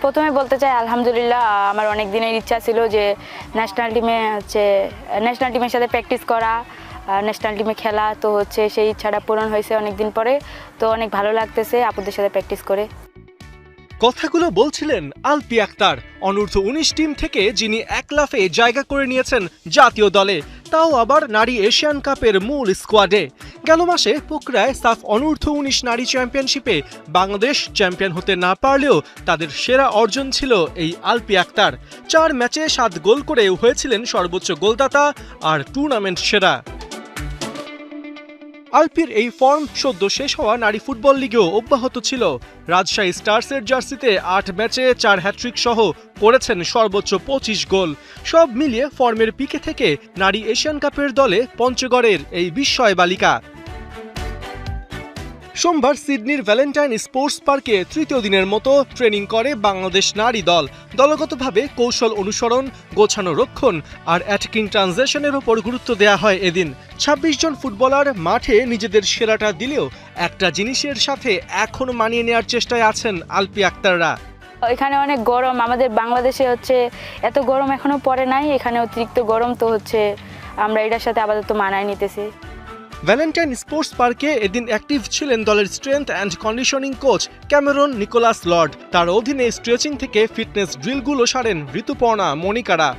প্রথমে বলতে চাই আলহামদুলিল্লাহ, আমার অনেক দিনের ইচ্ছা ছিল যে ন্যাশনাল টিমের সাথে প্র্যাকটিস করা, ন্যাশনাল টিমে খেলা। তো সেই ইচ্ছাটা পূরণ হয়েছে অনেক দিন পরে। তো অনেক ভালো লাগতেছে আপুদের সাথে প্র্যাকটিস করে। কথাগুলো বলছিলেন আলপি আক্তার, অনূর্ধ্ব ১৯ টিম থেকে যিনি এক লাফে জায়গা করে নিয়েছেন জাতীয় দলে, তাও আবার নারী এশিয়ান কাপের মূল স্কোয়াডে। গেল মাসে পোকরায় সাফ অনূর্ধ্ব ১৯ নারী চ্যাম্পিয়নশিপে বাংলাদেশ চ্যাম্পিয়ন হতে না পারলেও তাদের সেরা অর্জন ছিল এই আলপি আক্তার। ৪ ম্যাচে ৭ গোল করে হয়েছিলেন সর্বোচ্চ গোলদাতা আর টুর্নামেন্ট সেরা। আলপির এই ফর্ম সদ্য শেষ হওয়া নারী ফুটবল লিগেও অব্যাহত ছিল। রাজশাহী স্টার্সের জার্সিতে ৮ ম্যাচে ৪ হ্যাট্রিক সহ করেছেন সর্বোচ্চ ২৫ গোল। সব মিলিয়ে ফর্মের পিকে থেকে নারী এশিয়ান কাপের দলে পঞ্চগড়ের এই বিস্ময় বালিকা। সোমবার সিডনির ভ্যালেন্টাইন স্পোর্টস পার্কে তৃতীয় দিনের মতো ট্রেনিং করে বাংলাদেশ নারী দল। দলগতভাবে কৌশল অনুসরণ, গোছানো রক্ষণ আর অ্যাটাকিং ট্রানজিশনের উপর গুরুত্ব দেওয়া হয় এদিন। ২৬ জন ফুটবলার মাঠে নিজেদের সেরাটা দিলেও একটা জিনিসের সাথে এখন মানিয়ে নেওয়ার চেষ্টায় আছেন আলপি আক্তাররা। এখানে অনেক গরম, আমাদের বাংলাদেশে এত গরম এখনো পড়ে নাই, এখানে অতিরিক্ত গরম। তো আমরা এটার সাথে আপাতত মানায় নিতেছি। ভ্যালেন্টাইন স্পোর্টস পার্কে এদিন অ্যাক্টিভ ছিলেন দলের strength and conditioning coach Cameron Nicholas Lord. তার অধীনে স্ট্রেচিং থেকে ফিটনেস ড্রিলগুলো সারেন ঋতুপর্ণা মনিকারা।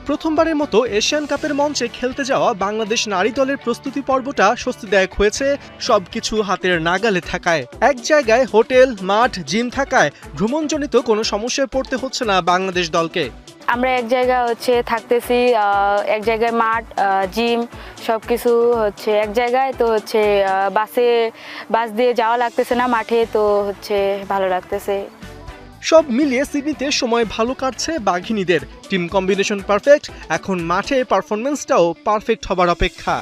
প্রথমবারের মতো এশিয়ান কাপের মঞ্চে খেলতে যাওয়া বাংলাদেশ নারী দলের প্রস্তুতি পর্বটা স্বস্তিদায়ক হয়েছে সবকিছু হাতের নাগালে থাকায়। এক জায়গায় হোটেল, মাঠ, জিম থাকায় ভ্রমণজনিত কোনো সমস্যায় পড়তে হচ্ছে না বাংলাদেশ দলকে। আমরা এক জায়গায় থাকতেছি, এক জায়গায় মাঠ, জিম সবকিছু এক জায়গায়। তো বাস দিয়ে যাওয়া লাগতেছে না মাঠে। তো ভালো লাগতেছে। সব মিলিয়ে সিডনিতে সময় ভালো কাটছে বাঘিনীদের। টিম কম্বিনেশন পারফেক্ট, এখন মাঠে পারফরম্যান্সটাও পারফেক্ট হবার অপেক্ষা।